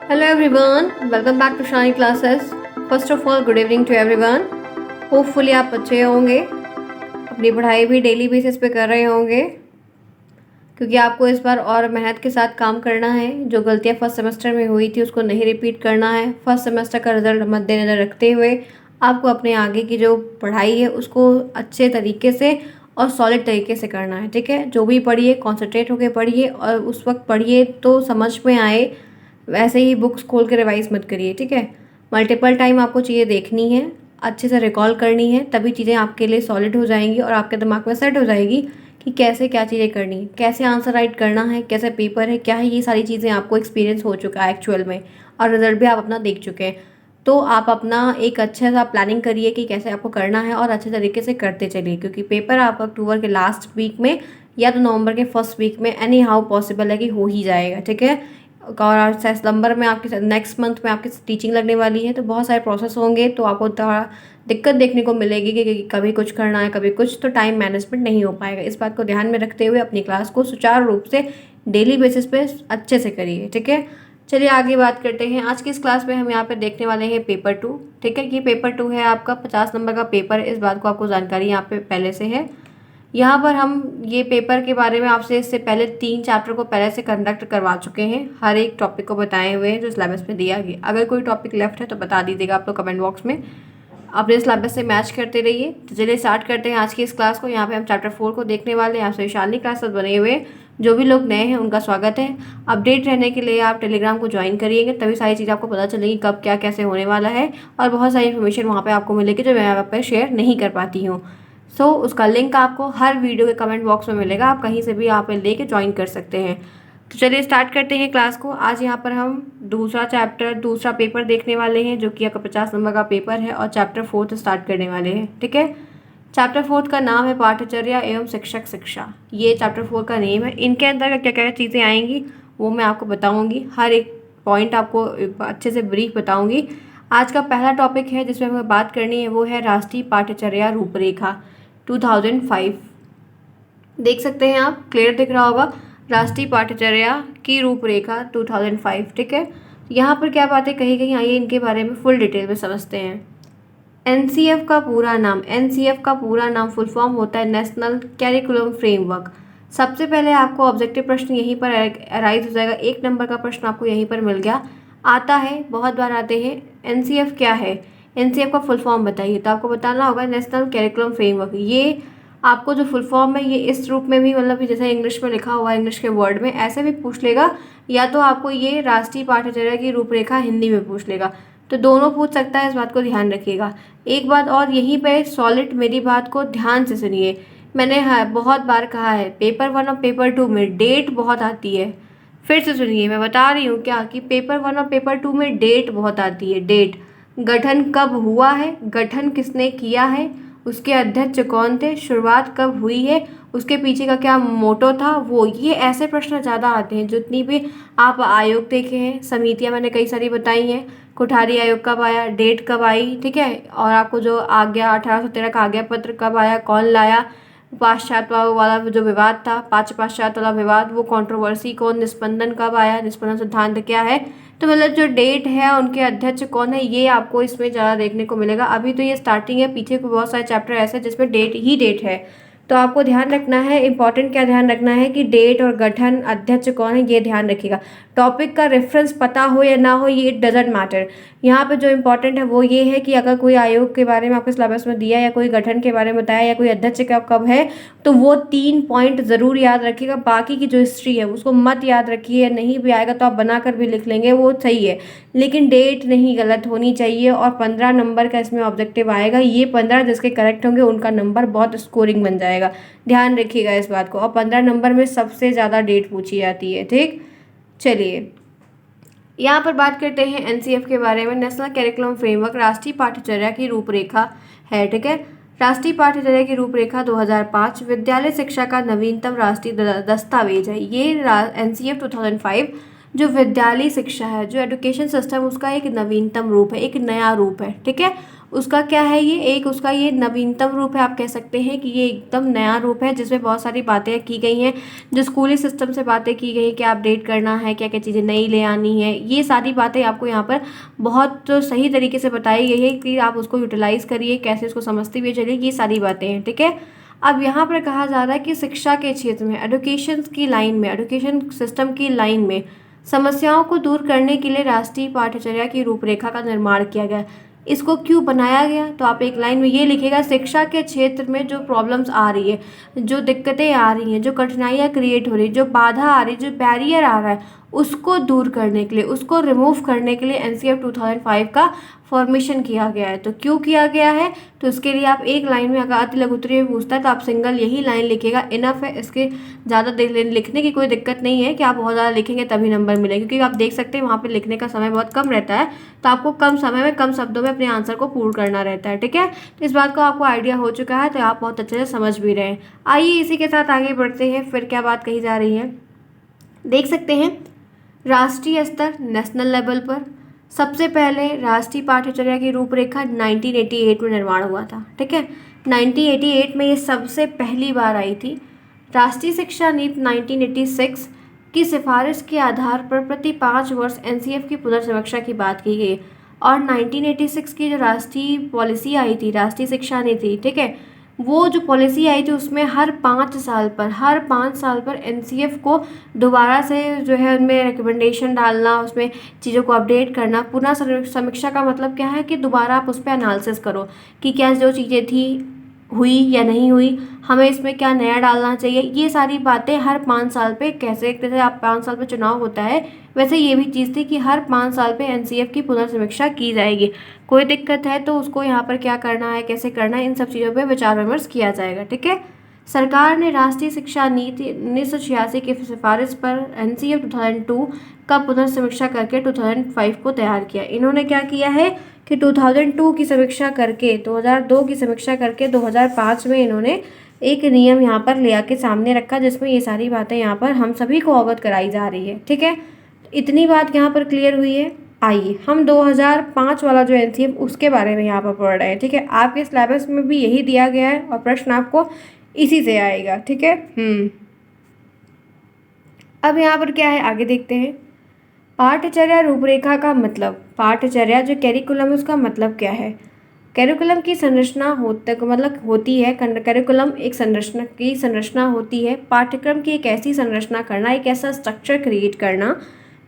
Hello everyone, welcome back to Shani Classes. First of all, good evening to everyone. Hopefully आप अच्छे होंगे, अपनी पढ़ाई भी डेली बेसिस पे कर रहे होंगे क्योंकि आपको इस बार और मेहनत के साथ काम करना है। जो गलतियाँ फर्स्ट सेमेस्टर में हुई थी उसको नहीं रिपीट करना है। फर्स्ट सेमेस्टर का रिजल्ट मद्देनज़र रखते हुए आपको अपने आगे की जो पढ़ाई है उसको अच्छे तरीके से और सॉलिड तरीके से करना है, ठीक है। जो भी पढ़िए कॉन्सेंट्रेट होकर पढ़िए और उस वक्त पढ़िए तो समझ में आए, वैसे ही बुक्स खोल के रिवाइज मत करिए, ठीक है। मल्टीपल टाइम आपको चीज़ें देखनी है, अच्छे से रिकॉल करनी है, तभी चीज़ें आपके लिए सॉलिड हो जाएंगी और आपके दिमाग में सेट हो जाएगी कि कैसे क्या चीज़ें करनी है, कैसे आंसर राइट करना है, कैसे पेपर है, क्या है। ये सारी चीज़ें आपको एक्सपीरियंस हो चुका है एक्चुअल में और रिजल्ट भी आप अपना देख चुके हैं। तो आप अपना एक अच्छा सा प्लानिंग करिए कि कैसे आपको करना है और अच्छे तरीके से करते चलिए, क्योंकि पेपर आपका अक्टूबर के लास्ट वीक में या तो नवंबर के फर्स्ट वीक में एनी हाउ पॉसिबल है कि हो ही जाएगा, ठीक है। और सितंबर में आपके नेक्स्ट मंथ में आपकी टीचिंग लगने वाली है, तो बहुत सारे प्रोसेस होंगे, तो आपको थोड़ा दिक्कत देखने को मिलेगी कि कभी कुछ करना है कभी कुछ, तो टाइम मैनेजमेंट नहीं हो पाएगा। इस बात को ध्यान में रखते हुए अपनी क्लास को सुचारू रूप से डेली बेसिस पे अच्छे से करिए, ठीक है। चलिए आगे बात करते हैं। आज की इस क्लास में हम यहाँ पे देखने वाले हैं पेपर 2, ठीक है। ये पेपर 2 है, आपका 50 नंबर का पेपर है। इस बात को आपको जानकारी यहाँ पे पहले से है। यहाँ पर हम ये पेपर के बारे में आपसे इससे पहले 3 चैप्टर को पहले से कंडक्ट करवा चुके हैं, हर एक टॉपिक को बताए हुए हैं जो सिलेबस में दिया गया। अगर कोई टॉपिक लेफ्ट है तो बता दीजिएगा आप लोग कमेंट बॉक्स में। अपने सिलेबस से मैच करते रहिए। तो चलिए स्टार्ट करते हैं आज की इस क्लास को। यहाँ पे हम चैप्टर 4 को देखने वाले हैं। आपसे शालिनी क्लासेस बने हुए हैं, जो भी लोग नए हैं उनका स्वागत है। अपडेट रहने के लिए आप टेलीग्राम को ज्वाइन करिएगा, तभी सारी चीज़ें आपको पता चलेगी कब क्या कैसे होने वाला है, और बहुत सारी इन्फॉर्मेशन वहाँ पे आपको मिलेगी जो मैं यहाँ पर शेयर नहीं कर पाती हूँ। सो उसका लिंक आपको हर वीडियो के कमेंट बॉक्स में मिलेगा, आप कहीं से भी यहाँ पे लेके ज्वाइन कर सकते हैं। तो चलिए स्टार्ट करते हैं क्लास को। आज यहाँ पर हम दूसरा चैप्टर दूसरा पेपर देखने वाले हैं, जो कि आपका 50 नंबर का पेपर है, और चैप्टर 4 स्टार्ट करने वाले हैं, ठीक है। चैप्टर 4 का नाम है पाठचर्या एवं शिक्षक शिक्षा। ये चैप्टर 4 का नेम है। इनके अंदर क्या क्या चीज़ें आएंगी वो मैं आपको बताऊँगी, हर एक पॉइंट आपको अच्छे से ब्रीफ बताऊँगी। आज का पहला टॉपिक है जिसमें हमें बात करनी है, वो है राष्ट्रीय पाठचर्या रूपरेखा 2005। देख सकते हैं आप, क्लियर दिख रहा होगा, राष्ट्रीय पाठचर्या की रूपरेखा 2005, ठीक है। यहाँ पर क्या बातें कही गई, आइए इनके बारे में फुल डिटेल में समझते हैं। एनसीएफ का पूरा नाम, एनसीएफ का पूरा नाम फुल फॉर्म होता है नेशनल कैरिकुलम फ्रेमवर्क। सबसे पहले आपको ऑब्जेक्टिव प्रश्न यहीं पर अराइज हो जाएगा। 1 नंबर का प्रश्न आपको यहीं पर मिल गया, आता है, बहुत बार आते हैं। एनसीएफ क्या है, एनसीएफ का फुल फॉर्म बताइए, तो आपको बताना होगा नेशनल कैरिकुलम फ्रेमवर्क। ये आपको जो फुल फॉर्म है ये इस रूप में भी, मतलब जैसे इंग्लिश में लिखा हुआ है, इंग्लिश के वर्ड में ऐसे भी पूछ लेगा, या तो आपको ये राष्ट्रीय पाठचर्या की रूपरेखा हिंदी में पूछ लेगा, तो दोनों पूछ सकता है। इस बात को ध्यान रखिएगा। एक बात और यहीं पे सॉलिड, मेरी बात को ध्यान से सुनिए। मैंने बहुत बार कहा है, पेपर 1 और पेपर 2 में डेट बहुत आती है। फिर से सुनिए, मैं बता रही हूँ क्या कि पेपर 1 और पेपर 2 में डेट बहुत आती है। डेट, गठन कब हुआ है, गठन किसने किया है, उसके अध्यक्ष कौन थे, शुरुआत कब हुई है, उसके पीछे का क्या मोटो था, वो ये ऐसे प्रश्न ज़्यादा आते हैं। जितनी भी आप आयोग देखे हैं, समितियाँ मैंने कई सारी बताई हैं, कोठारी आयोग कब आया, डेट कब आई, ठीक है, और आपको जो आज्ञा 1813 का आज्ञा पत्र कब आया, कौन लाया, पाश्चात्य वाला जो विवाद था, पाश्चात्य वाला विवाद, वो कंट्रोवर्सी कौन, निस्पंदन कब आया, निस्पंदन सिद्धांत क्या है, तो मतलब जो डेट है, उनके अध्यक्ष कौन है, ये आपको इसमें ज़्यादा देखने को मिलेगा। अभी तो ये स्टार्टिंग है, पीछे को बहुत सारे चैप्टर ऐसे हैं जिसमें डेट ही डेट है। तो आपको ध्यान रखना है, इंपॉर्टेंट क्या ध्यान रखना है कि डेट और गठन, अध्यक्ष कौन है, ये ध्यान रखिएगा। टॉपिक का रेफरेंस पता हो या ना हो, ये इट डजेंट मैटर। यहाँ पे जो इंपॉर्टेंट है वो ये है कि अगर कोई आयोग के बारे में आपके सिलेबस में दिया, या कोई गठन के बारे में बताया, या कोई अध्यक्ष का कब है, तो वो 3 पॉइंट ज़रूर याद रखिएगा। बाकी की जो हिस्ट्री है उसको मत याद रखिए, नहीं भी आएगा तो आप बनाकर भी लिख लेंगे, वो सही है, लेकिन डेट नहीं गलत होनी चाहिए। और 15 नंबर का इसमें ऑब्जेक्टिव आएगा, ये 15 जिसके करेक्ट होंगे उनका नंबर बहुत स्कोरिंग बन जाएगा, ध्यान रखिएगा इस बात को। और 15 नंबर में सबसे ज़्यादा डेट पूछी जाती है, ठीक। चलिए यहाँ पर बात करते हैं एनसीएफ के बारे में। नेशनल कैरिकुलम फ्रेमवर्क राष्ट्रीय पाठ्यचर्या की रूपरेखा है, ठीक है। राष्ट्रीय पाठ्यचर्या की रूपरेखा 2005 विद्यालय शिक्षा का नवीनतम राष्ट्रीय दस्तावेज है। ये एनसीएफ 2005 जो विद्यालय शिक्षा है, जो एजुकेशन सिस्टम, उसका एक नवीनतम रूप है, एक नया रूप है, ठीक है। उसका क्या है, ये एक उसका ये नवीनतम रूप है, आप कह सकते हैं कि ये एकदम नया रूप है जिसमें बहुत सारी बातें की गई हैं, जो स्कूली सिस्टम से बातें की गई, क्या अपडेट करना है, क्या क्या चीज़ें नई ले आनी है, ये सारी बातें आपको यहाँ पर बहुत सही तरीके से बताई गई है कि आप उसको यूटिलाइज़ करिए, कैसे उसको समझते हुए चलिए, ये सारी बातें हैं। ठीक है, अब यहाँ पर कहा जा रहा है कि शिक्षा के क्षेत्र में, एजुकेशन की लाइन में, एजुकेशन सिस्टम की लाइन में समस्याओं को दूर करने के लिए राष्ट्रीय पाठ्यचर्या की रूपरेखा का निर्माण किया गया। इसको क्यों बनाया गया, तो आप एक लाइन में ये लिखेगा, शिक्षा के क्षेत्र में जो प्रॉब्लम्स आ रही है, जो दिक्कतें आ रही हैं, जो कठिनाइयाँ क्रिएट हो रही है, जो बाधा आ रही है, जो बैरियर आ रहा है, उसको दूर करने के लिए, उसको रिमूव करने के लिए एनसीएफ 2005 का फॉर्मेशन किया गया है। तो क्यों किया गया है, तो इसके लिए आप एक लाइन में, अगर अति लघु उत्तरीय में पूछता है तो आप सिंगल यही लाइन लिखेगा, इनफ है। इसके ज़्यादा लिखने की कोई दिक्कत नहीं है कि आप बहुत ज़्यादा लिखेंगे तभी नंबर मिलेंगे, क्योंकि आप देख सकते हैं वहाँ पे लिखने का समय बहुत कम रहता है, तो आपको कम समय में कम शब्दों में अपने आंसर को पूर्ण करना रहता है। ठीक है, तो इस बात का आपको आइडिया हो चुका है, तो आप बहुत अच्छे से समझ भी रहे हैं। आइए इसी के साथ आगे बढ़ते हैं, फिर क्या बात कही जा रही है देख सकते हैं। राष्ट्रीय स्तर, नेशनल लेवल पर सबसे पहले राष्ट्रीय पाठ्यचर्या की रूपरेखा 1988 में निर्माण हुआ था। ठीक है, 1988 में ये सबसे पहली बार आई थी। राष्ट्रीय शिक्षा नीति 1986 की सिफारिश के आधार पर प्रति 5 वर्ष एनसीएफ की पुनर्समीक्षा की बात की गई, और 1986 की जो राष्ट्रीय पॉलिसी आई थी, राष्ट्रीय शिक्षा नीति, ठीक है, वो जो पॉलिसी आई थी उसमें हर 5 साल पर एनसीएफ को दोबारा से जो है उनमें रिकमेंडेशन डालना, उसमें चीज़ों को अपडेट करना। पुनः समीक्षा का मतलब क्या है कि दोबारा आप उस पर एनालिसिस करो कि क्या जो चीज़ें थी हुई या नहीं हुई, हमें इसमें क्या नया डालना चाहिए। ये सारी बातें हर 5 साल पे, कैसे जैसे आप 5 साल पे चुनाव होता है, वैसे ये भी चीज़ थी कि हर 5 साल पे एनसीएफ की पुनर्समीक्षा की जाएगी। कोई दिक्कत है तो उसको यहाँ पर क्या करना है, कैसे करना है, इन सब चीज़ों पे विचार विमर्श किया जाएगा। ठीक है, सरकार ने राष्ट्रीय शिक्षा नीति 1986 की सिफारिश पर एनसीएफ 2002 का पुनर्समीक्षा करके 2005 को तैयार किया। इन्होंने क्या किया है कि 2002 की समीक्षा करके, 2002 की समीक्षा करके 2005 में इन्होंने एक नियम यहाँ पर ले आके सामने रखा, जिसमें ये सारी बातें यहाँ पर हम सभी को अवगत कराई जा रही है। ठीक है, इतनी बात यहाँ पर क्लियर हुई है। आइए हम 2005 वाला जो एनसीएफ उसके बारे में यहाँ पर पढ़ रहे हैं। ठीक है, आपके सिलेबस में भी यही दिया गया है और प्रश्न आपको इसी से आएगा। ठीक है, अब यहाँ पर क्या है आगे देखते हैं। पाठ्यचर्या रूपरेखा का मतलब, पाठ्यचर्या जो कैरिकुलम है उसका मतलब क्या है। कैरिकुलम की संरचना होती है, कैरिकुलम एक संरचना होती है। पाठ्यक्रम की एक ऐसी संरचना करना, एक ऐसा स्ट्रक्चर क्रिएट करना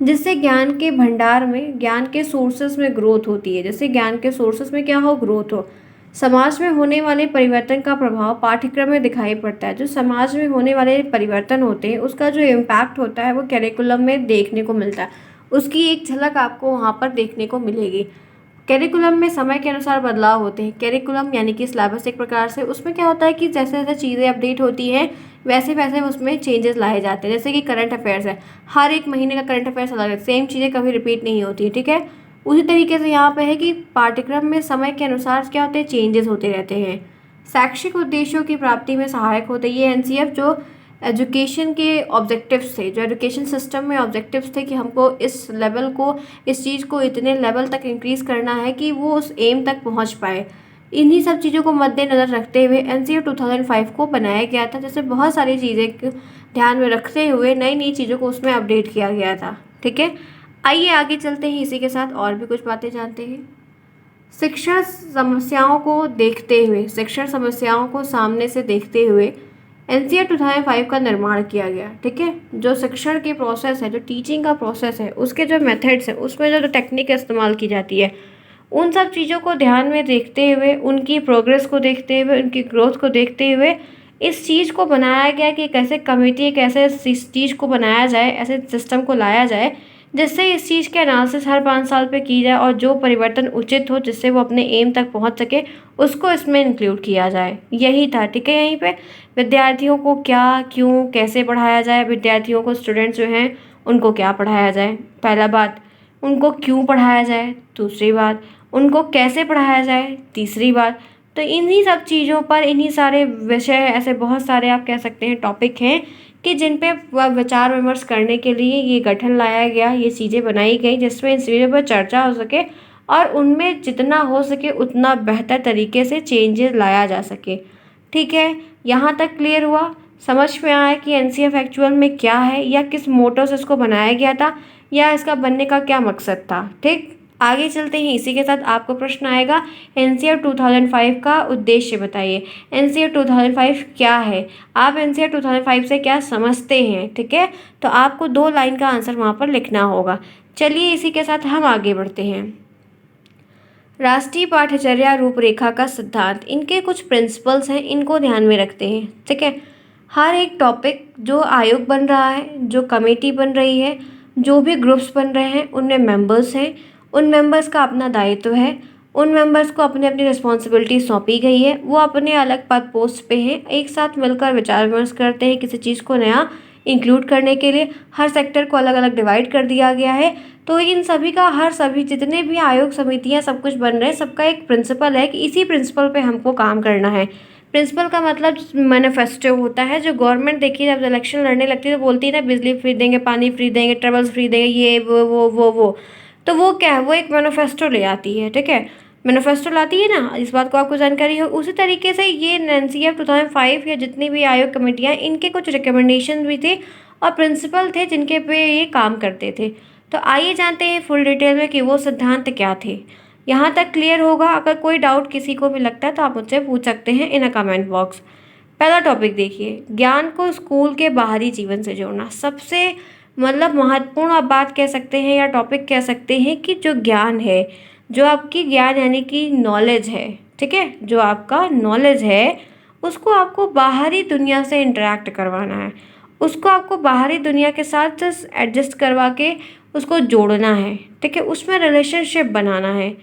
जिससे ज्ञान के भंडार में, ज्ञान के सोर्सेस में ग्रोथ होती है, जिससे ज्ञान के सोर्सेस में क्या हो, ग्रोथ हो। समाज में होने वाले परिवर्तन का प्रभाव पाठ्यक्रम में दिखाई पड़ता है। जो समाज में होने वाले परिवर्तन होते हैं उसका जो इम्पैक्ट होता है वो कैरिकुलम में देखने को मिलता है, उसकी एक झलक आपको वहाँ पर देखने को मिलेगी। कैरिकुलम में समय के अनुसार बदलाव होते हैं। कैरिकुलम यानी कि सिलेबस एक प्रकार से, उसमें क्या होता है कि जैसे जैसे चीज़ें अपडेट होती हैं वैसे वैसे उसमें चेंजेस लाए जाते हैं। जैसे कि करंट अफेयर्स है, हर एक महीने का करंट अफेयर्स अलग है, सेम चीज़ें कभी रिपीट नहीं होती है। ठीक है, उसी तरीके से यहाँ पे है कि पाठ्यक्रम में समय के अनुसार क्या होते हैं, चेंजेस होते रहते हैं। शैक्षिक उद्देश्यों की प्राप्ति में सहायक होते हैं ये एनसीएफ। जो एजुकेशन के ऑब्जेक्टिव्स थे, जो एजुकेशन सिस्टम में ऑब्जेक्टिव्स थे कि हमको इस लेवल को, इस चीज़ को इतने लेवल तक इंक्रीज़ करना है कि वो उस एम तक पहुंच पाए, इन्हीं सब चीज़ों को मद्देनज़र रखते हुए एनसीएफ 2005 को बनाया गया था। जैसे बहुत सारी चीज़ें ध्यान में रखते हुए नई नई चीज़ों को उसमें अपडेट किया गया था। ठीक है, आइए आगे चलते हैं, इसी के साथ और भी कुछ बातें जानते हैं। शिक्षण समस्याओं को देखते हुए, शिक्षण समस्याओं को सामने से देखते हुए एनसीएफ 2005 का निर्माण किया गया। ठीक है, जो शिक्षण की प्रोसेस है, जो टीचिंग का प्रोसेस है, उसके जो मेथड्स हैं, उसमें जो टेक्निक इस्तेमाल की जाती है, उन सब चीज़ों को ध्यान में देखते हुए, उनकी प्रोग्रेस को देखते हुए, उनकी ग्रोथ को देखते हुए इस चीज़ को बनाया गया कि कैसे कमेटी, एक ऐसे चीज़ को बनाया जाए, ऐसे सिस्टम को लाया जाए जिससे इस चीज़ के एनालिसिस हर 5 साल पे की जाए और जो परिवर्तन उचित हो जिससे वो अपने एम तक पहुंच सके उसको इसमें इंक्लूड किया जाए। यही था। ठीक है, यहीं पे विद्यार्थियों को क्या, क्यों, कैसे पढ़ाया जाए, विद्यार्थियों को, स्टूडेंट्स जो हैं उनको क्या पढ़ाया जाए, पहला बात, उनको क्यों पढ़ाया जाए, दूसरी बात, उनको कैसे पढ़ाया जाए, तीसरी बात। तो इन्हीं सब चीज़ों पर, इन्हीं सारे विषय, ऐसे बहुत सारे आप कह सकते हैं टॉपिक हैं कि जिन पे विचार विमर्श करने के लिए ये गठन लाया गया, ये चीज़ें बनाई गई जिसमें इन चीज़ों पर चर्चा हो सके और उनमें जितना हो सके उतना बेहतर तरीके से चेंजेस लाया जा सके। ठीक है, यहाँ तक क्लियर हुआ? समझ में आया कि एनसीएफ एक्चुअल में क्या है, या किस मोटो से इसको बनाया गया था, या इसका बनने का क्या मकसद था। ठीक, आगे चलते हैं। इसी के साथ आपको प्रश्न आएगा, एनसीएफ 2005 का उद्देश्य बताइए। एनसीएफ 2005 क्या है, आप एनसीएफ 2005 से क्या समझते हैं। ठीक है, तो आपको 2 लाइन का आंसर वहाँ पर लिखना होगा। चलिए इसी के साथ हम आगे बढ़ते हैं। राष्ट्रीय पाठ्यचर्या रूपरेखा का सिद्धांत, इनके कुछ प्रिंसिपल्स हैं, इनको ध्यान में रखते हैं। ठीक है, हर एक टॉपिक जो आयोग बन रहा है, जो कमेटी बन रही है, जो भी ग्रुप्स बन रहे हैं, उनमें मेंबर्स हैं, उन मेंबर्स का अपना दायित्व है, उन मेंबर्स को अपनी अपनी रिस्पॉन्सिबिलिटी सौंपी गई है, वो अपने अलग पद पोस्ट पे हैं, एक साथ मिलकर विचार विमर्श करते हैं किसी चीज़ को नया इंक्लूड करने के लिए। हर सेक्टर को अलग अलग डिवाइड कर दिया गया है। तो इन सभी का सभी जितने भी आयोग समितियां सब कुछ बन रहे हैं, सबका एक प्रिंसिपल है कि इसी प्रिंसिपल पे हमको काम करना है। प्रिंसिपल का मतलब मैनिफेस्टो होता है, जो गवर्नमेंट देखिए जब इलेक्शन लड़ने लगती है तो बोलती है ना, बिजली फ्री देंगे, पानी फ्री देंगे, ट्रेवल्स फ्री देंगे, ये वो। तो वो क्या है, वो एक मैनिफेस्टो ले आती है। ठीक है, मैनिफेस्टो लाती है ना, इस बात को आपको जानकारी हो। उसी तरीके से ये एनसीएफ 2005 या जितनी भी आयोग कमेटियाँ, इनके कुछ रिकमेंडेशन भी थे और प्रिंसिपल थे जिनके पे ये काम करते थे। तो आइए जानते हैं फुल डिटेल में कि वो सिद्धांत क्या थे। यहाँ तक क्लियर होगा? अगर कोई डाउट किसी को भी लगता है तो आप मुझसे पूछ सकते हैं इन अ कमेंट बॉक्स। पहला टॉपिक देखिए, ज्ञान को स्कूल के बाहरी जीवन से जोड़ना। सबसे मतलब महत्वपूर्ण आप बात कह सकते हैं या टॉपिक कह सकते हैं कि जो ज्ञान है, जो आपकी ज्ञान यानी कि नॉलेज है, ठीक है, जो आपका नॉलेज है उसको आपको बाहरी दुनिया से इंटरेक्ट करवाना है, उसको आपको बाहरी दुनिया के साथ एडजस्ट करवा के उसको जोड़ना है। ठीक है, उसमें रिलेशनशिप बनाना है।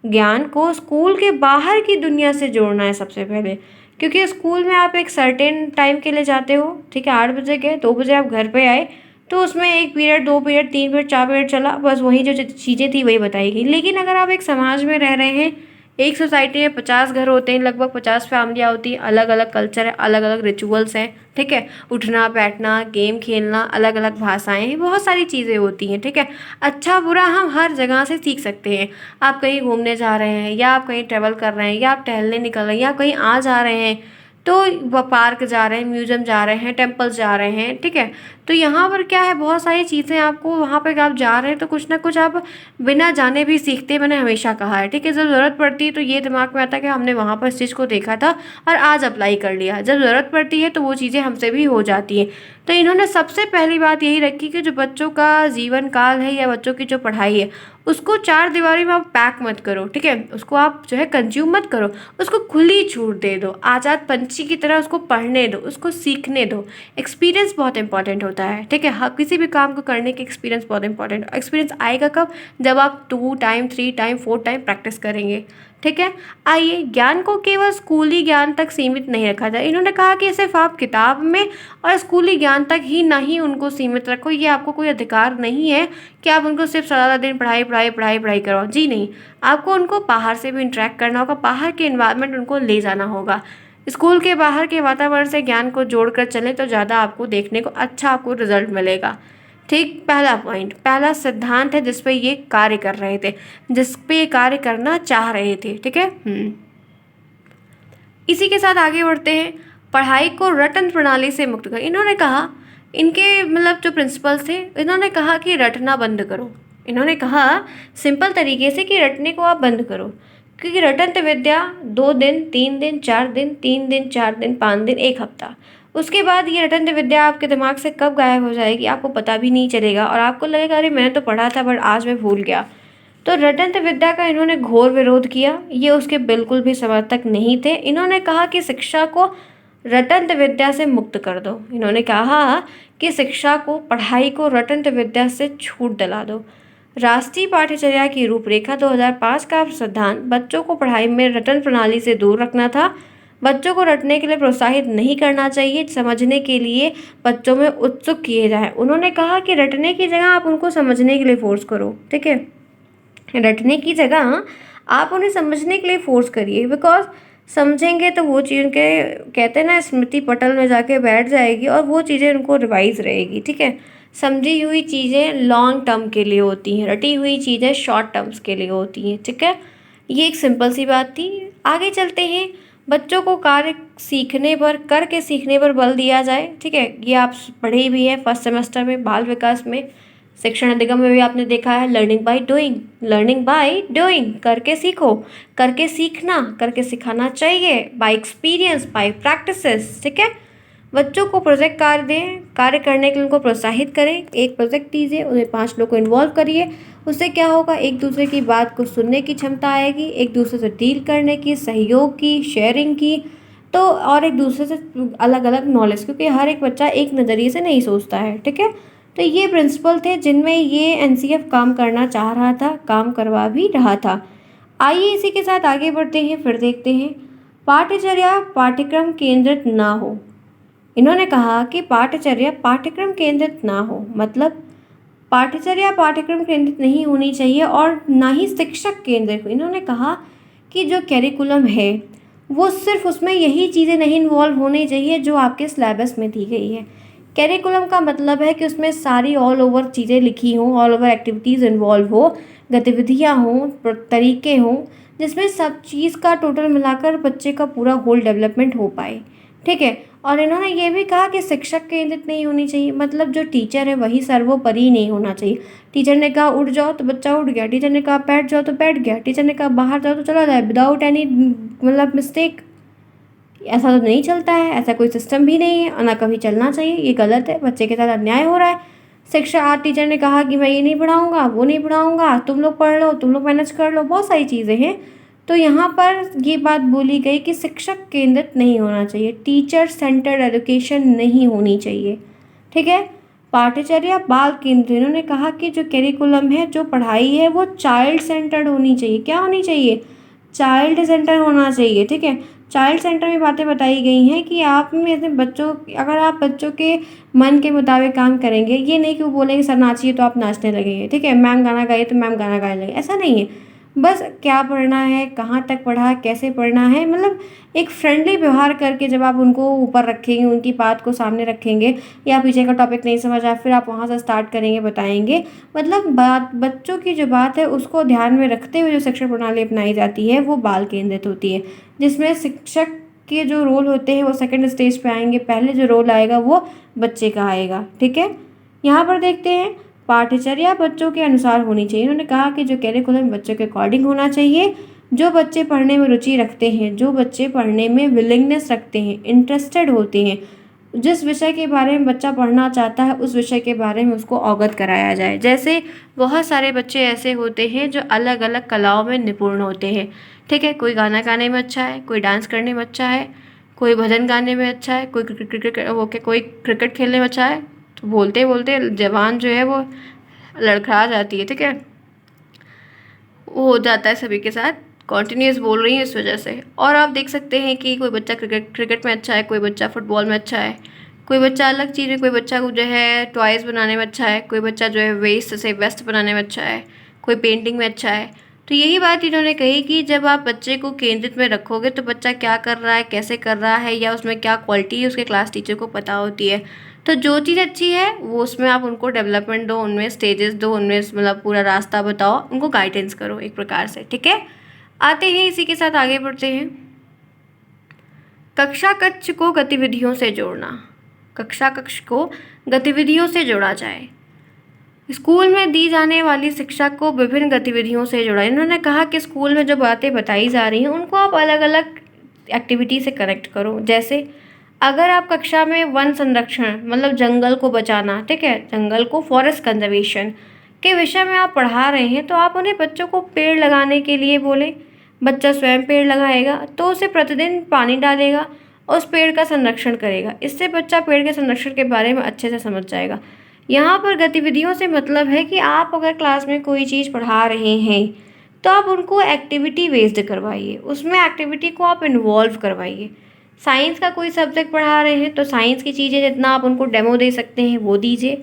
ज्ञान को स्कूल के बाहर की दुनिया से जोड़ना है सबसे पहले, क्योंकि स्कूल में आप एक सर्टेन टाइम के लिए जाते हो। ठीक है, 8 बजे गए, 2 बजे आप घर पे आए, तो उसमें 1 पीरियड, 2 पीरियड, 3 पीरियड, 4 पीरियड चला, बस वही जो चीज़ें थी वही बताई गई। लेकिन अगर आप एक समाज में रह रहे हैं, एक सोसाइटी में 50 घर होते हैं, लगभग 50 फैमिलियाँ होती हैं, अलग अलग कल्चर है, अलग अलग रिचुअल्स हैं। ठीक है, उठना बैठना, गेम खेलना, अलग अलग भाषाएं हैं, बहुत सारी चीज़ें होती हैं। ठीक है, अच्छा बुरा हम हर जगह से सीख सकते हैं। आप कहीं घूमने जा रहे हैं, या आप कहीं ट्रैवल कर रहे हैं, या आप टहलने निकल रहे हैं, या कहीं आ जा रहे हैं, तो वह पार्क जा रहे हैं, म्यूजियम जा रहे हैं, टेम्पल्स जा रहे हैं। ठीक है, तो यहाँ पर क्या है, बहुत सारी चीज़ें आपको वहाँ पर आप जा रहे हैं तो कुछ ना कुछ आप बिना जाने भी सीखते हैं, मैंने हमेशा कहा है। ठीक है, जब ज़रूरत पड़ती है तो ये दिमाग में आता है कि हमने वहाँ पर इस चीज़ को देखा था और आज अप्लाई कर लिया। जब ज़रूरत पड़ती है तो वो चीज़ें हमसे भी हो जाती हैं। तो इन्होंने सबसे पहली बात यही रखी कि जो बच्चों का जीवन काल है या बच्चों की जो पढ़ाई है, उसको 4 दीवारी में आप पैक मत करो। ठीक है, उसको आप जो है कंज्यूम मत करो, उसको खुली छूट दे दो, आज़ाद पंछी की तरह उसको पढ़ने दो, उसको सीखने दो। एक्सपीरियंस बहुत इंपॉर्टेंट होता है। ठीक है, हाँ, किसी भी काम को करने के एक्सपीरियंस बहुत इंपॉर्टेंट है। एक्सपीरियंस आएगा कब? जब आप 2 टाइम 3 टाइम 4 टाइम प्रैक्टिस करेंगे। ठीक है, आइए, ज्ञान को केवल स्कूली ज्ञान तक सीमित नहीं रखा जाए। इन्होंने कहा कि सिर्फ आप किताब में और स्कूली ज्ञान तक ही नहीं उनको सीमित रखो। ये आपको कोई अधिकार नहीं है कि आप उनको सिर्फ सारा दिन पढ़ाई पढ़ाई पढ़ाई पढ़ाई करवाओ। जी नहीं, आपको उनको बाहर से भी इंटरेक्ट करना होगा, बाहर के इन्वायरमेंट उनको ले जाना होगा। स्कूल के बाहर के वातावरण से ज्ञान को जोड़कर चलें तो ज़्यादा आपको देखने को अच्छा आपको रिजल्ट मिलेगा। ठीक, पहला पॉइंट, पहला सिद्धांत है जिस पे ये कार्य कर रहे थे, जिस पे ये कार्य करना चाह रहे थे। ठीक है, इसी के साथ आगे बढ़ते हैं। पढ़ाई को रटन प्रणाली से मुक्त कर। इन्होंने कहा, इनके मतलब जो प्रिंसिपल्स थे, इन्होंने कहा कि रटना बंद करो। इन्होंने कहा सिंपल तरीके से कि रटने को आप बंद करो, क्योंकि रटंत विद्या 2 दिन, 3 दिन, 4 दिन, 3 दिन, 4 दिन, 5 दिन, 1 हफ्ता, उसके बाद ये रटंत विद्या आपके दिमाग से कब गायब हो जाएगी आपको पता भी नहीं चलेगा, और आपको लगेगा अरे मैंने तो पढ़ा था बट आज मैं भूल गया। तो रटंत विद्या का इन्होंने घोर विरोध किया। ये उसके बिल्कुल भी समर्थक नहीं थे। इन्होंने कहा कि शिक्षा को रटंत विद्या से मुक्त कर दो। इन्होंने कहा कि शिक्षा को, पढ़ाई को रटंत विद्या से छूट दिला दो। राष्ट्रीय पाठ्यचर्या की रूपरेखा 2005 का सिद्धांत बच्चों को पढ़ाई में रटन प्रणाली से दूर रखना था। बच्चों को रटने के लिए प्रोत्साहित नहीं करना चाहिए, समझने के लिए बच्चों में उत्सुक किए जाएं। उन्होंने कहा कि रटने की जगह आप उनको समझने के लिए फोर्स करो। ठीक है, रटने की जगह आप उन्हें समझने के लिए फोर्स करिए, बिकॉज समझेंगे तो वो चीज़ उनके कहते हैं ना स्मृति पटल में जाके बैठ जाएगी और वो चीज़ें उनको रिवाइज रहेगी। ठीक है, समझी हुई चीज़ें लॉन्ग टर्म के लिए होती हैं, रटी हुई चीज़ें शॉर्ट टर्म्स के लिए होती हैं, ठीक है। ये एक सिंपल सी बात थी। आगे चलते हैं। बच्चों को कार्य सीखने पर, करके सीखने पर बल दिया जाए, ठीक है। ये आप पढ़े भी हैं फर्स्ट सेमेस्टर में, बाल विकास में, शिक्षण अधिगम में भी आपने देखा है, learning by doing, learning by doing, करके सीखो, करके सीखना, करके सिखाना चाहिए, बाय एक्सपीरियंस, बाय प्रैक्टिसेस, ठीक है। बच्चों को प्रोजेक्ट कार्य दें, कार्य करने के लिए उनको प्रोत्साहित करें। एक प्रोजेक्ट दीजिए, उन्हें 5 लोग को इन्वॉल्व करिए। उससे क्या होगा, एक दूसरे की बात को सुनने की क्षमता आएगी, एक दूसरे से डील करने की, सहयोग की, शेयरिंग की, तो और एक दूसरे से अलग अलग नॉलेज, क्योंकि हर एक बच्चा एक नज़रिए से नहीं सोचता है, ठीक है। तो ये प्रिंसिपल थे जिनमें ये एनसीएफ काम करना चाह रहा था, काम करवा भी रहा था। आइए इसी के साथ आगे बढ़ते हैं, फिर देखते हैं। पाठ्यचर्या पाठ्यक्रम केंद्रित ना हो। इन्होंने कहा कि पाठ्यचर्या पाठ्यक्रम केंद्रित ना हो, मतलब पाठ्यचर्या पाठ्यक्रम केंद्रित नहीं होनी चाहिए और ना ही शिक्षक केंद्रित हो। इन्होंने कहा कि जो कैरिकुलम है वो सिर्फ उसमें यही चीज़ें नहीं इन्वॉल्व होनी चाहिए जो आपके सिलेबस में दी गई है। कैरिकुलम का मतलब है कि उसमें सारी ऑल ओवर चीज़ें लिखी हों, ऑल ओवर एक्टिविटीज़ इन्वॉल्व हो, गतिविधियाँ हों, तरीके हों, जिसमें सब चीज़ का टोटल मिलाकर बच्चे का पूरा होल डेवलपमेंट हो पाए, ठीक है। और इन्होंने ये भी कहा कि शिक्षक केंद्रित नहीं होनी चाहिए, मतलब जो टीचर है वही सर्वोपरि नहीं होना चाहिए। टीचर ने कहा उठ जाओ तो बच्चा उठ गया, टीचर ने कहा बैठ जाओ तो बैठ गया, टीचर ने कहा बाहर जाओ तो चला जाए विदाउट एनी मतलब मिस्टेक। ऐसा तो नहीं चलता है, ऐसा कोई सिस्टम भी नहीं है और ना कभी चलना चाहिए। ये गलत है, बच्चे के साथ अन्याय हो रहा है। शिक्षा आज टीचर ने कहा कि मैं ये नहीं पढ़ाऊँगा, वो नहीं पढ़ाऊँगा, तुम लोग पढ़ लो, तुम लोग मैनेज कर लो, बहुत सारी चीज़ें हैं। तो यहाँ पर ये बात बोली गई कि शिक्षक केंद्रित नहीं होना चाहिए, टीचर सेंटर्ड एजुकेशन नहीं होनी चाहिए, ठीक है। पाठ्यचर्या बाल केंद्रित, इन्होंने कहा कि जो करिकुलम है, जो पढ़ाई है, वो चाइल्ड सेंटर्ड होनी चाहिए। क्या होनी चाहिए? चाइल्ड सेंटर होना चाहिए, ठीक है। चाइल्ड सेंटर में बातें बताई गई हैं कि आप में से बच्चों, अगर आप बच्चों के मन के मुताबिक काम करेंगे, ये नहीं कि वो बोलेंगे सर नाचिए तो आप नाचने लगेंगे, ठीक है, मैम गाना गाइए तो मैम गाना गाने लगेंगे, ऐसा नहीं है। बस क्या पढ़ना है, कहाँ तक पढ़ा है, कैसे पढ़ना है, मतलब एक फ्रेंडली व्यवहार करके जब आप उनको ऊपर रखेंगे, उनकी बात को सामने रखेंगे, या पीछे का टॉपिक नहीं समझ आया फिर आप वहाँ से स्टार्ट करेंगे, बताएंगे, मतलब बात, बच्चों की जो बात है उसको ध्यान में रखते हुए जो शिक्षा प्रणाली अपनाई जाती है वो बाल केंद्रित होती है, जिसमें शिक्षक के जो रोल होते हैं वो सेकंड स्टेज पे आएंगे, पहले जो रोल आएगा वो बच्चे का आएगा, ठीक है। यहाँ पर देखते हैं, पाठ्यचर्या बच्चों के अनुसार होनी चाहिए। इन्होंने कहा कि जो कैरिकुलम बच्चों के अकॉर्डिंग होना चाहिए, जो बच्चे पढ़ने में रुचि रखते हैं, जो बच्चे पढ़ने में विलिंगनेस रखते हैं, इंटरेस्टेड होते हैं, जिस विषय के बारे में बच्चा पढ़ना चाहता है उस विषय के बारे में उसको अवगत कराया जाए। जैसे बहुत सारे बच्चे ऐसे होते हैं जो अलग अलग कलाओं में निपुण होते हैं, ठीक है। कोई गाना गाने में अच्छा है, कोई डांस करने में अच्छा है, कोई भजन गाने में अच्छा है, कोई कोई क्रिकेट खेलने में अच्छा है। तो बोलते बोलते जवान जो है वो लड़खड़ा जाती है, ठीक है, वो हो जाता है सभी के साथ, कॉन्टिन्यूस बोल रही हूँ इस वजह से। और आप देख सकते हैं कि कोई बच्चा क्रिकेट में अच्छा है, कोई बच्चा फुटबॉल में अच्छा है, कोई बच्चा अलग चीज़ में, कोई बच्चा जो है टॉयज़ बनाने में अच्छा है, कोई बच्चा जो है वेस्ट से बेस्ट बनाने में अच्छा है, कोई पेंटिंग में अच्छा है। तो यही बात इन्होंने कही कि जब आप बच्चे को केंद्रित में रखोगे तो बच्चा क्या कर रहा है, कैसे कर रहा है, या उसमें क्या क्वालिटी है उसके क्लास टीचर को पता होती है। तो जो चीज़ अच्छी है वो उसमें आप उनको डेवलपमेंट दो, उनमें स्टेजेस दो, उनमें मतलब पूरा रास्ता बताओ, उनको गाइडेंस करो एक प्रकार से, ठीक है। आते हैं इसी के साथ आगे बढ़ते हैं। कक्षा कक्ष को गतिविधियों से जोड़ना, कक्षा कक्ष को गतिविधियों से जोड़ा जाए। स्कूल में दी जाने वाली शिक्षा को विभिन्न गतिविधियों से जोड़ा। इन्होंने कहा कि स्कूल में जो बातें बताई जा रही हैं उनको आप अलग अलग एक्टिविटी से कनेक्ट करो। जैसे अगर आप कक्षा में वन संरक्षण मतलब जंगल को बचाना, ठीक है, जंगल को, फॉरेस्ट कंजर्वेशन के विषय में आप पढ़ा रहे हैं तो आप उन्हें बच्चों को पेड़ लगाने के लिए बोलें। बच्चा स्वयं पेड़ लगाएगा तो उसे प्रतिदिन पानी डालेगा और उस पेड़ का संरक्षण करेगा। इससे बच्चा पेड़ के संरक्षण के बारे में अच्छे से समझ जाएगा। यहाँ पर गतिविधियों से मतलब है कि आप अगर क्लास में कोई चीज़ पढ़ा रहे हैं तो आप उनको एक्टिविटी बेस्ड करवाइए, उसमें एक्टिविटी को आप इन्वॉल्व करवाइए। साइंस का कोई सब्जेक्ट पढ़ा रहे हैं तो साइंस की चीज़ें जितना आप उनको डेमो दे सकते हैं वो दीजिए।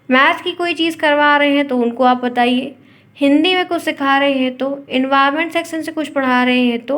मैथ्स की कोई चीज़ करवा रहे हैं तो उनको आप बताइए। हिंदी में कुछ सिखा रहे हैं तो, इन्वायरमेंट सेक्शन से कुछ पढ़ा रहे हैं तो,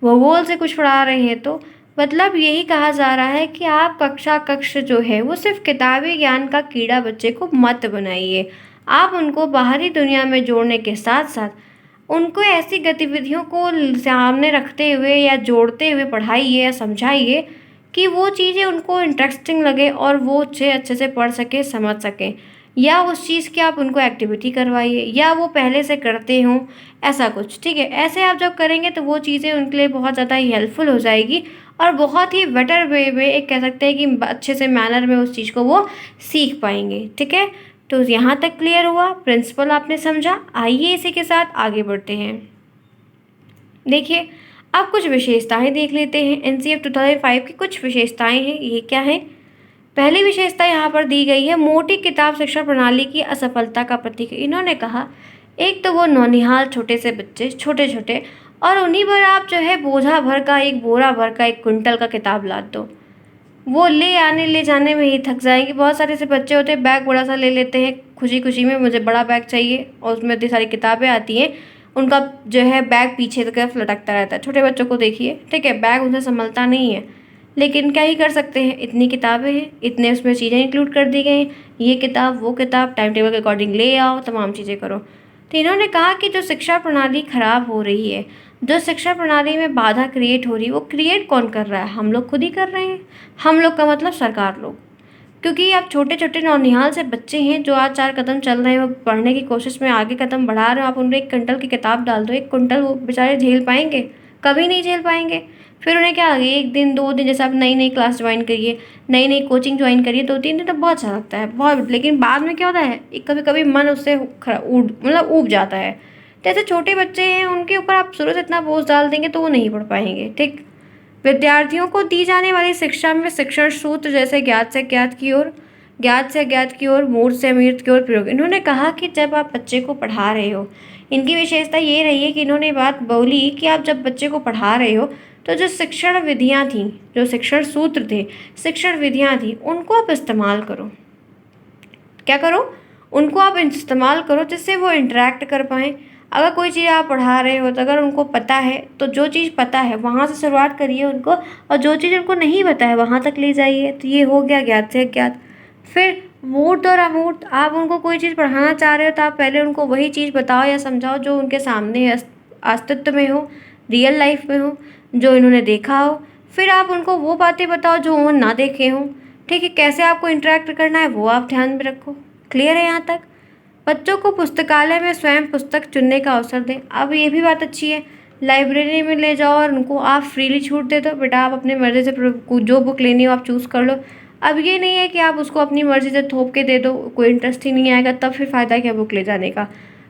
भूगोल से कुछ पढ़ा रहे हैं तो मतलब यही कहा जा रहा है कि आप कक्षा कक्ष जो है वो सिर्फ किताबी ज्ञान का कीड़ा बच्चे को मत बनाइए। आप उनको बाहरी दुनिया में जोड़ने के साथ साथ उनको ऐसी गतिविधियों को सामने रखते हुए या जोड़ते हुए पढ़ाइए या समझाइए कि वो चीज़ें उनको इंटरेस्टिंग लगे और वो उसे अच्छे से पढ़ सकें, समझ सकें। या उस चीज़ की आप उनको एक्टिविटी करवाइए या वो पहले से करते हों, ऐसा कुछ, ठीक है। ऐसे आप जब करेंगे तो वो चीज़ें उनके लिए बहुत ज़्यादा ही हेल्पफुल हो जाएगी और बहुत ही बेटर वे में एक कह सकते हैं कि अच्छे से मैनर में उस चीज़ को वो सीख पाएंगे, ठीक है। तो यहाँ तक क्लियर हुआ, प्रिंसिपल आपने समझा। आइए इसी के साथ आगे बढ़ते हैं। देखिए, अब कुछ विशेषताएं देख लेते हैं। एनसीएफ 2005 की कुछ विशेषताएं हैं। ये क्या है? पहली विशेषता यहाँ पर दी गई है, मोटी किताब शिक्षा प्रणाली की असफलता का प्रतीक है। इन्होंने कहा, एक तो वो नौनिहाल छोटे से बच्चे, छोटे छोटे, और उन्हीं पर आप जो है बोझा भर का, एक बोरा भर का, एक कुंटल का किताब लाद दो। वो ले जाने में ही थक जाएंगे। बहुत सारे ऐसे बच्चे होते हैं, बैग बड़ा सा ले लेते हैं खुशी खुशी में, मुझे बड़ा बैग चाहिए, और उसमें इतनी सारी किताबें आती हैं, उनका जो है बैग पीछे की तरफ लटकता रहता है। छोटे बच्चों को देखिए, ठीक है, बैग उनसे संभलता नहीं है, लेकिन क्या ही कर सकते हैं, इतनी किताबें हैं, इतने उसमें चीज़ें इंक्लूड कर दी गई, ये किताब वो किताब, टाइम टेबल के अकॉर्डिंग ले आओ, तमाम चीज़ें करो। तो इन्होंने कहा कि जो शिक्षा प्रणाली खराब हो रही है, जो शिक्षा प्रणाली में बाधा क्रिएट हो रही है, वो क्रिएट कौन कर रहा है? हम लोग खुद ही कर रहे हैं। हम लोग का मतलब सरकार लोग, क्योंकि आप छोटे छोटे नौनिहाल से बच्चे हैं जो आज 4 कदम चल रहे हैं, वो पढ़ने की कोशिश में आगे कदम बढ़ा रहे हो, आप उनको 1 कुंटल की किताब डाल दो, 1 कुंटल वो बेचारे झेल पाएंगे? कभी नहीं झेल पाएंगे। फिर उन्हें क्या लगे, 1 दिन 2 दिन, जैसे आप नई नई क्लास ज्वाइन करिए, नई नई कोचिंग ज्वाइन करिए, 2-3 दिन तो बहुत अच्छा लगता है, बहुत, लेकिन बाद में क्या होता है, कभी कभी मन उससे मतलब ऊब जाता है। तो ऐसे छोटे बच्चे हैं, उनके ऊपर आप शुरू से इतना बोझ डाल देंगे तो वो नहीं पढ़ पाएंगे, ठीक। विद्यार्थियों को दी जाने वाली शिक्षा में शिक्षण सूत्र जैसे ज्ञात से अज्ञात की ओर, ज्ञात से अज्ञात की ओर, मूर्त से अमूर्त की ओर प्रयोग। इन्होंने कहा कि जब आप बच्चे को पढ़ा रहे हो, इनकी विशेषता ये रही है कि इन्होंने बात बोली कि आप जब बच्चे को पढ़ा रहे हो तो जो शिक्षण विधियाँ थीं, जो शिक्षण सूत्र थे, शिक्षण विधियाँ थी, उनको आप इस्तेमाल करो। क्या करो? उनको आप इस्तेमाल करो जिससे वो इंटरेक्ट कर पाएँ। अगर कोई चीज़ आप पढ़ा रहे हो तो अगर उनको पता है तो जो चीज़ पता है वहाँ से शुरुआत करिए उनको, और जो चीज़ उनको नहीं पता है वहाँ तक ले जाइए। तो ये हो गया ज्ञात से अज्ञात। फिर मूर्त और अमूर्त, आप उनको कोई चीज़ पढ़ाना चाह रहे हो तो आप पहले उनको वही चीज़ बताओ या समझाओ जो उनके सामने अस्तित्व में हो, रियल लाइफ में हो, जो इन्होंने देखा हो। फिर आप उनको वो बातें बताओ जो उन्होंने ना देखे हों, ठीक है। कैसे आपको इंटरेक्ट करना है वो आप ध्यान में रखो। क्लियर है यहाँ तक? बच्चों को पुस्तकालय में स्वयं पुस्तक चुनने का अवसर दें। अब ये भी बात अच्छी है, लाइब्रेरी में ले जाओ और उनको आप फ्रीली छूट दे दो, बेटा आप अपने मर्ज़ी से जो बुक लेनी हो आप चूज़ कर लो। अब ये नहीं है कि आप उसको अपनी मर्ज़ी से थोप के दे दो, कोई इंटरेस्ट ही नहीं आएगा, तब फिर फ़ायदा क्या बुक ले जाने का।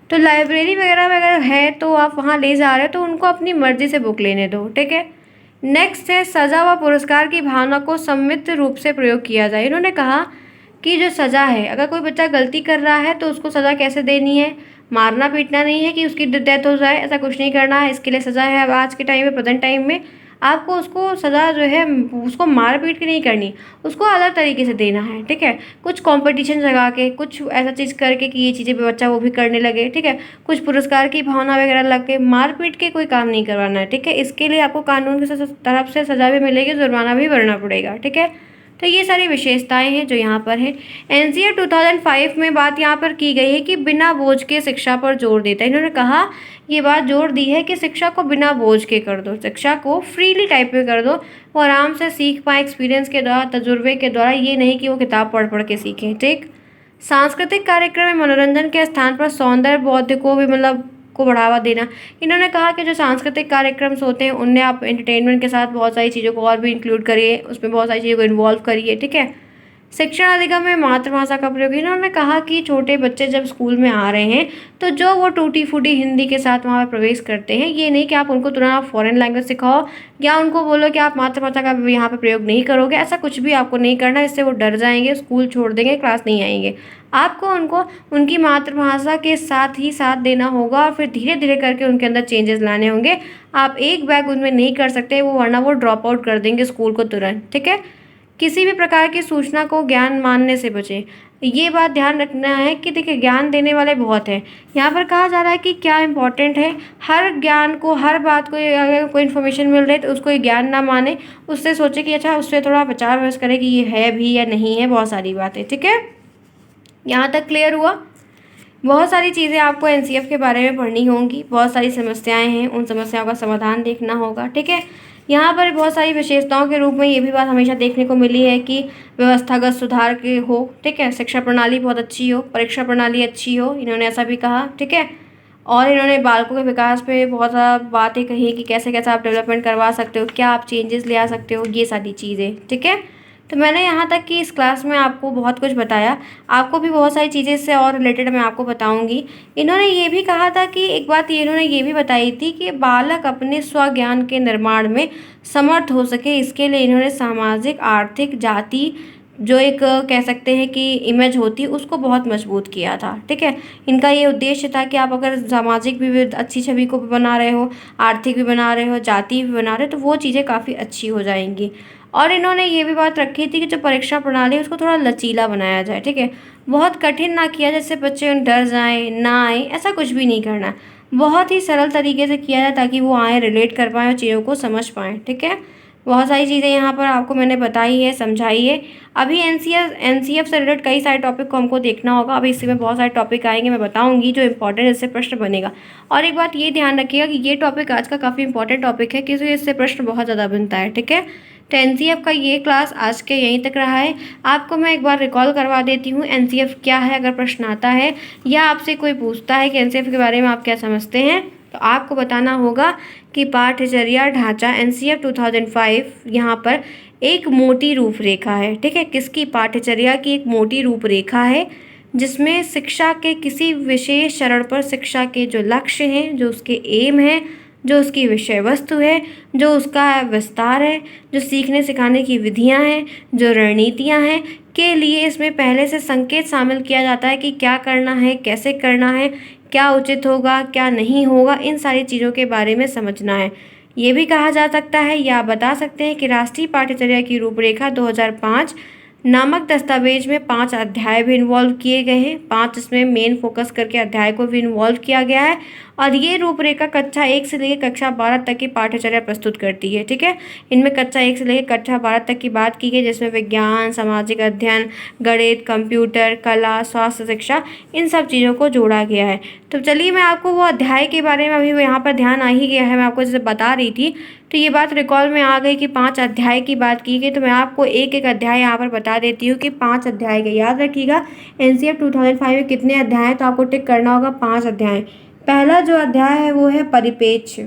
तो लाइब्रेरी वगैरह वगैरह है तो आप वहाँ ले जा रहे हो तो उनको अपनी मर्ज़ी से बुक लेने दो, ठीक है। नेक्स्ट है, सज़ा व पुरस्कार की भावना को सम्मिलित रूप से प्रयोग किया जाए। इन्होंने कहा कि जो सज़ा है, अगर कोई बच्चा गलती कर रहा है तो उसको सज़ा कैसे देनी है, मारना पीटना नहीं है कि उसकी डेथ हो जाए, ऐसा कुछ नहीं करना है। इसके लिए सज़ा है, अब आज के टाइम में, प्रेजेंट टाइम में आपको उसको सज़ा जो है उसको मार पीट के नहीं करनी, उसको अलग तरीके से देना है, ठीक है। कुछ कंपटीशन लगा के, कुछ ऐसा चीज़ करके कि ये चीज़ें बच्चा वो भी करने लगे, ठीक है। कुछ पुरस्कार की भावना वगैरह लग के, मार पीट के कोई काम नहीं करवाना है, ठीक है। इसके लिए आपको कानून की तरफ से सज़ा भी मिलेगी, जुर्माना भी भरना पड़ेगा, ठीक है। तो ये सारी विशेषताएं हैं जो यहाँ पर है। एनसीईआरटी 2005 में बात यहाँ पर की गई है कि बिना बोझ के शिक्षा पर जोर देता है। इन्होंने कहा, ये बात जोर दी है कि शिक्षा को बिना बोझ के कर दो, शिक्षा को फ्रीली टाइप में कर दो, वो आराम से सीख पाए एक्सपीरियंस के द्वारा, तजुर्बे के द्वारा, ये नहीं कि वो किताब पढ़ पढ़ के सीखें, ठीक। सांस्कृतिक कार्यक्रम में मनोरंजन के स्थान पर सौंदर्य बौद्ध को भी मतलब को बढ़ावा देना। इन्होंने कहा कि जो सांस्कृतिक कार्यक्रम होते हैं उनमें आप एंटरटेनमेंट के साथ बहुत सारी चीज़ों को और भी इंक्लूड करिए, उसमें बहुत सारी चीज़ों को इन्वॉल्व करिए, ठीक है। शिक्षण अधिगम में मातृभाषा का प्रयोग। इन्होंने कहा कि छोटे बच्चे जब स्कूल में आ रहे हैं तो जो वो टूटी फूटी हिंदी के साथ वहाँ पर प्रवेश करते हैं, ये नहीं कि आप उनको तुरंत आप फॉरेन लैंग्वेज सिखाओ या उनको बोलो कि आप मातृभाषा का यहाँ पर प्रयोग नहीं करोगे, ऐसा कुछ भी आपको नहीं करना। इससे वो डर जाएंगे, स्कूल छोड़ देंगे, क्लास नहीं आएंगे। आपको उनको उनकी मातृभाषा के साथ ही साथ देना होगा और फिर धीरे धीरे करके उनके अंदर चेंजेस लाने होंगे। आप एक बैग उनमें नहीं कर सकते, वो वरना वो ड्रॉप आउट कर देंगे स्कूल को तुरंत, ठीक है। किसी भी प्रकार की सूचना को ज्ञान मानने से बचें। ये बात ध्यान रखना है कि देखिए ज्ञान देने वाले बहुत हैं। यहाँ पर कहा जा रहा है कि क्या इम्पोर्टेंट है, हर ज्ञान को, हर बात को अगर कोई इन्फॉर्मेशन मिल रही है तो उसको ये ज्ञान ना माने, उससे सोचे कि अच्छा उससे थोड़ा विचार विमर्श करें कि ये है भी या नहीं है, बहुत सारी बातें। ठीक है, यहाँ तक क्लियर हुआ। बहुत सारी चीज़ें आपको एनसीएफ के बारे में पढ़नी होंगी, बहुत सारी समस्याएं हैं, उन समस्याओं का समाधान देखना होगा। ठीक है, यहाँ पर बहुत सारी विशेषताओं के रूप में ये भी बात हमेशा देखने को मिली है कि व्यवस्थागत सुधार के हो। ठीक है, शिक्षा प्रणाली बहुत अच्छी हो, परीक्षा प्रणाली अच्छी हो, इन्होंने ऐसा भी कहा। ठीक है, और इन्होंने बालकों के विकास पे बहुत ज़्यादा बातें कही कि कैसे कैसे आप डेवलपमेंट करवा सकते हो, क्या आप चेंजेस ले आ सकते हो, ये सारी चीज़ें। ठीक है, तो मैंने यहाँ तक कि इस क्लास में आपको बहुत कुछ बताया, आपको भी बहुत सारी चीज़ें इससे और रिलेटेड मैं आपको बताऊँगी। इन्होंने ये भी कहा था कि एक बात इन्होंने ये भी बताई थी कि बालक अपने स्वज्ञान के निर्माण में समर्थ हो सके, इसके लिए इन्होंने सामाजिक, आर्थिक, जाति जो एक कह सकते हैं कि इमेज होती है उसको बहुत मजबूत किया था। ठीक है, इनका ये उद्देश्य था कि आप अगर सामाजिक भी अच्छी छवि को भी बना रहे हो, आर्थिक भी बना रहे हो, जाति भी बना रहे हो, तो वो चीज़ें काफ़ी अच्छी हो जाएंगी। और इन्होंने ये भी बात रखी थी कि जो परीक्षा प्रणाली है उसको थोड़ा लचीला बनाया जाए। ठीक है, बहुत कठिन ना किया जैसे बच्चे डर जाएं, ना आए, ऐसा कुछ भी नहीं करना। बहुत ही सरल तरीके से किया जाए ताकि वो आए, रिलेट कर पाएँ और चीज़ों को समझ पाएँ। ठीक है, बहुत सारी चीज़ें यहाँ पर आपको मैंने बताई है, समझाई है। अभी एनसीएफ से रिलेटेड कई सारे टॉपिक को हमको देखना होगा। अभी इसी में बहुत सारे टॉपिक आएंगे, मैं बताऊंगी जो इंपॉर्टेंट इससे प्रश्न बनेगा। और एक बात ये ध्यान रखिएगा कि ये टॉपिक आज का काफ़ी इंपॉर्टेंट टॉपिक है क्योंकि इससे प्रश्न बहुत ज़्यादा बनता है। ठीक है, तो एनसीएफ का ये क्लास आज के यहीं तक रहा है। आपको मैं एक बार रिकॉल करवा देती हूँ एनसीएफ क्या है, अगर प्रश्न आता है या आपसे कोई पूछता है कि एनसीएफ के बारे में आप क्या समझते हैं, तो आपको बताना होगा कि पाठ्यचर्या ढांचा एनसीएफ 2005 यहाँ पर एक मोटी रूपरेखा है। ठीक है, किसकी? पाठ्यचर्या की एक मोटी रूपरेखा है जिसमें शिक्षा के किसी विशेष चरण पर शिक्षा के जो लक्ष्य हैं, जो उसके एम है, जो उसकी विषय वस्तु है, जो उसका विस्तार है, जो सीखने सिखाने की विधियां हैं, जो रणनीतियां हैं, के लिए इसमें पहले से संकेत शामिल किया जाता है कि क्या करना है, कैसे करना है, क्या उचित होगा, क्या नहीं होगा, इन सारी चीज़ों के बारे में समझना है। ये भी कहा जा सकता है या बता सकते हैं कि राष्ट्रीय पाठ्यचर्या की रूपरेखा 2005 नामक दस्तावेज में 5 अध्याय भी इन्वॉल्व किए गए हैं। 5 इसमें मेन फोकस करके अध्याय को भी इन्वॉल्व किया गया है और ये रूपरेखा कक्षा 1 से लेकर कक्षा 12 तक की पाठ्यचर्या प्रस्तुत करती है। ठीक है, इनमें कक्षा 1 से लेकर कक्षा 12 तक की बात की गई जिसमें विज्ञान, सामाजिक अध्ययन, गणित, कंप्यूटर, कला, स्वास्थ्य शिक्षा, इन सब चीज़ों को जोड़ा गया है। तो चलिए मैं आपको वो अध्याय के बारे में, अभी यहाँ पर ध्यान आ ही गया है, मैं आपको जैसे बता रही थी तो ये बात रिकॉल में आ गई कि 5 अध्याय की बात की गई। तो मैं आपको एक एक अध्याय यहाँ पर बता देती हूँ कि 5 अध्याय के, याद रखिएगा एनसीएफ 2005 में कितने अध्याय हैं, तो आपको टिक करना होगा 5 अध्याय। पहला जो अध्याय है वो है परिपेक्ष्य।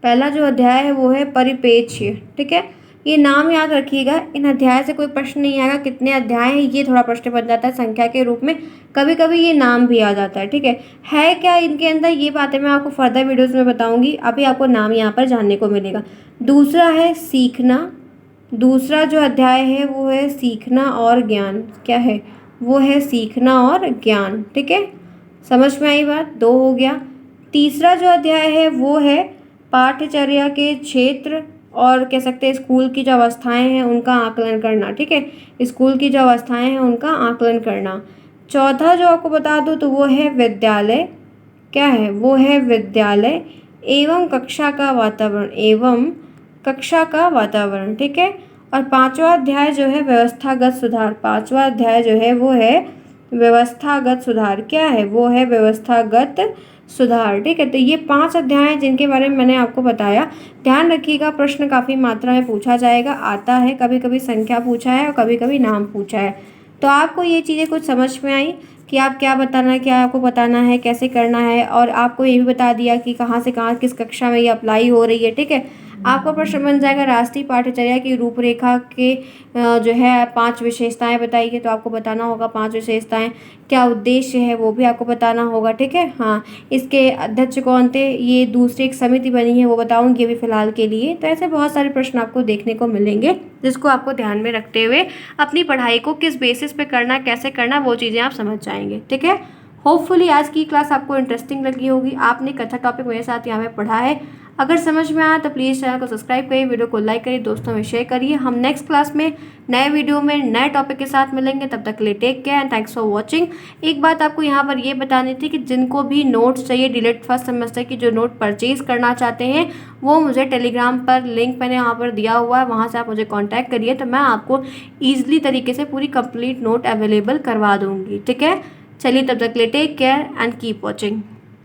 पहला जो अध्याय है वो है परिपेक्ष्य। ठीक है, ये नाम याद रखिएगा, इन अध्याय से कोई प्रश्न नहीं आएगा कितने अध्याय हैं, ये थोड़ा प्रश्न बन जाता है संख्या के रूप में, कभी कभी ये नाम भी आ जाता है। ठीक है क्या इनके अंदर, ये बातें मैं आपको फर्दर वीडियोस में बताऊंगी, अभी आपको नाम यहाँ पर जानने को मिलेगा। दूसरा है सीखना। दूसरा जो अध्याय है वो है सीखना और ज्ञान। क्या है? वो है सीखना और ज्ञान। ठीक है, समझ में आई बात? 2 हो गया। तीसरा जो अध्याय है वो है पाठ्यचर्या के क्षेत्र और कह सकते हैं स्कूल की जो अवस्थाएं हैं उनका आकलन करना। ठीक है, स्कूल की जो अवस्थाएं हैं उनका आकलन करना। चौथा जो आपको बता दूं तो वो है विद्यालय। क्या है? वो है विद्यालय एवं कक्षा का वातावरण, एवं कक्षा का वातावरण। ठीक है, और 5वां अध्याय जो है व्यवस्थागत सुधार। 5वां अध्याय जो है वो है व्यवस्थागत सुधार। क्या है? वो है व्यवस्थागत सुधार। ठीक है, तो ये 5 अध्याय हैं जिनके बारे में मैंने आपको बताया। ध्यान रखिएगा, प्रश्न काफ़ी मात्रा में पूछा जाएगा, आता है, कभी कभी संख्या पूछा है और कभी कभी नाम पूछा है। तो आपको ये चीज़ें कुछ समझ में आई कि आप क्या बताना है, क्या आपको बताना है, कैसे करना है, और आपको ये भी बता दिया कि कहाँ से कहाँ किस कक्षा में ये अप्लाई हो रही है। ठीक है, आपका प्रश्न बन जाएगा राष्ट्रीय पाठ्यचर्या की रूपरेखा के जो है 5 विशेषताएं बताई है, तो आपको बताना होगा 5 विशेषताएं, क्या उद्देश्य है वो भी आपको बताना होगा। ठीक है, हाँ, इसके अध्यक्ष कौन थे, ये दूसरी एक समिति बनी है वो बताऊंगी अभी फिलहाल के लिए। तो ऐसे बहुत सारे प्रश्न आपको देखने को मिलेंगे जिसको आपको ध्यान में रखते हुए अपनी पढ़ाई को किस बेसिस पे करना, कैसे करना, वो चीज़ें आप समझ जाएंगे। ठीक है, होपफुली आज की क्लास आपको इंटरेस्टिंग लगी होगी, आपने एक अच्छा टॉपिक मेरे साथ यहाँ पे पढ़ा है। अगर समझ में आया तो प्लीज़ चैनल को सब्सक्राइब करिए, वीडियो को लाइक करिए, दोस्तों में शेयर करिए। हम नेक्स्ट क्लास में नए वीडियो में नए टॉपिक के साथ मिलेंगे, तब तक के लिए take care and thanks for watching. एक बात आपको यहाँ पर ये बतानी थी कि जिनको भी नोट्स चाहिए डीलेट फर्स्ट सेमेस्टर की, जो नोट परचेज करना चाहते हैं वो मुझे टेलीग्राम पर लिंक मैंने यहाँ पर दिया हुआ है, वहाँ से आप मुझे कॉन्टैक्ट करिए, तो मैं आपको ईजिली तरीके से पूरी कंप्लीट नोट अवेलेबल करवा दूँगी। ठीक है, चलिए तब तक के लिए take care and keep watching.